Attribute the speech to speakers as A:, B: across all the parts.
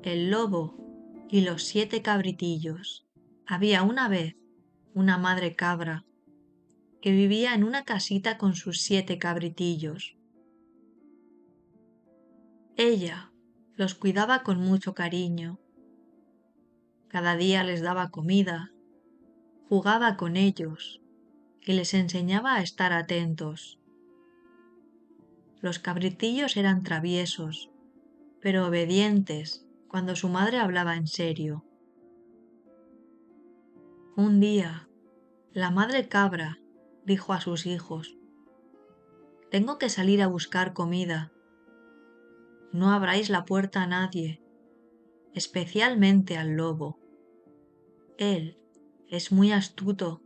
A: El lobo y los 7 cabritillos. Había una vez una madre cabra que vivía en una casita con sus 7 cabritillos. Ella los cuidaba con mucho cariño. Cada día les daba comida, jugaba con ellos y les enseñaba a estar atentos. Los cabritillos eran traviesos, pero obedientes cuando su madre hablaba en serio. Un día, la madre cabra dijo a sus hijos: «Tengo que salir a buscar comida. No abráis la puerta a nadie, especialmente al lobo. Él es muy astuto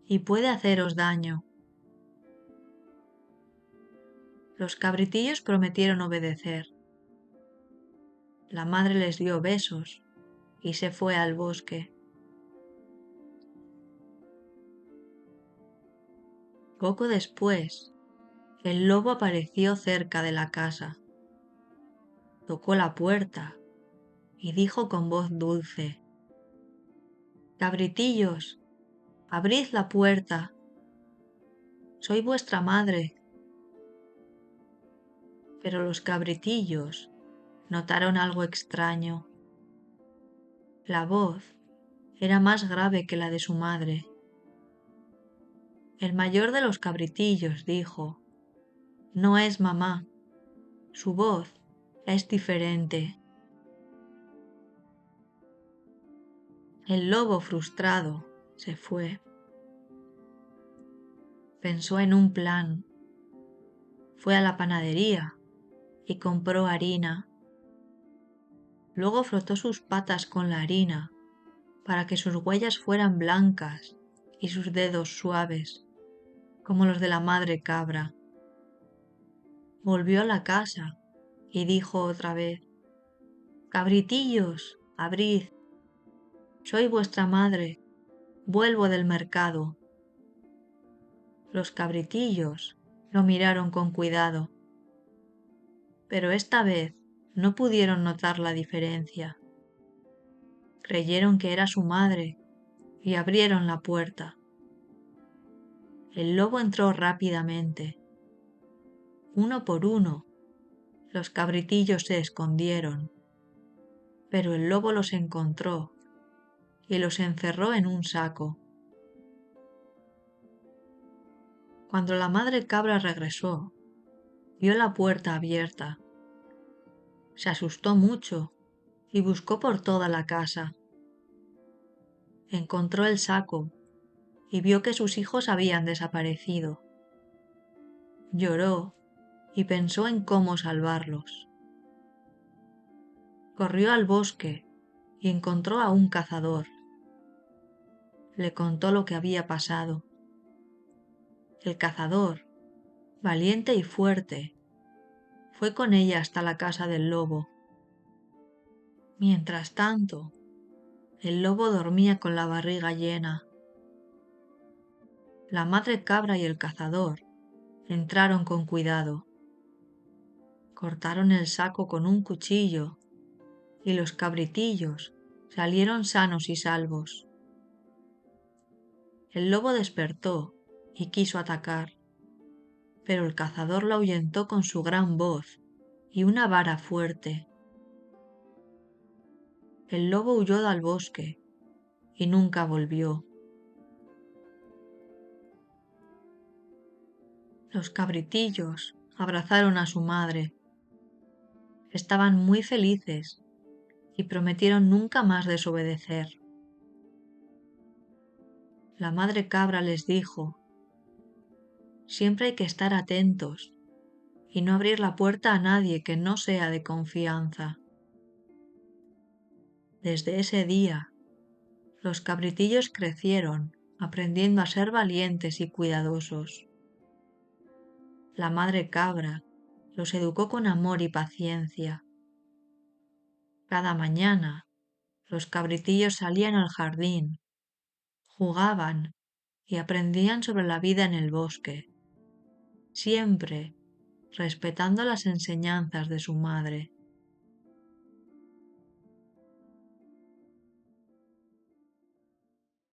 A: y puede haceros daño». Los cabritillos prometieron obedecer. La madre les dio besos y se fue al bosque. Poco después, el lobo apareció cerca de la casa. Tocó la puerta y dijo con voz dulce: «Cabritillos, abrid la puerta. Soy vuestra madre». Pero los cabritillos notaron algo extraño. La voz era más grave que la de su madre. El mayor de los cabritillos dijo: «No es mamá. Su voz es diferente». El lobo, frustrado, se fue. Pensó en un plan. Fue a la panadería y compró harina. Luego frotó sus patas con la harina para que sus huellas fueran blancas y sus dedos suaves, como los de la madre cabra. Volvió a la casa y dijo otra vez: «Cabritillos, abrid. Soy vuestra madre. Vuelvo del mercado». Los cabritillos lo miraron con cuidado, pero esta vez no pudieron notar la diferencia. Creyeron que era su madre y abrieron la puerta. El lobo entró rápidamente. Uno por uno, los cabritillos se escondieron, pero el lobo los encontró y los encerró en un saco. Cuando la madre cabra regresó, vio la puerta abierta. Se asustó mucho y buscó por toda la casa. Encontró el saco y vio que sus hijos habían desaparecido. Lloró y pensó en cómo salvarlos. Corrió al bosque y encontró a un cazador. Le contó lo que había pasado. El cazador, valiente y fuerte, fue con ella hasta la casa del lobo. Mientras tanto, el lobo dormía con la barriga llena. La madre cabra y el cazador entraron con cuidado. Cortaron el saco con un cuchillo y los cabritillos salieron sanos y salvos. El lobo despertó y quiso atacar, pero el cazador lo ahuyentó con su gran voz y una vara fuerte. El lobo huyó al bosque y nunca volvió. Los cabritillos abrazaron a su madre. Estaban muy felices y prometieron nunca más desobedecer. La madre cabra les dijo: «Siempre hay que estar atentos y no abrir la puerta a nadie que no sea de confianza». Desde ese día, los cabritillos crecieron aprendiendo a ser valientes y cuidadosos. La madre cabra los educó con amor y paciencia. Cada mañana, los cabritillos salían al jardín, jugaban y aprendían sobre la vida en el bosque, siempre respetando las enseñanzas de su madre.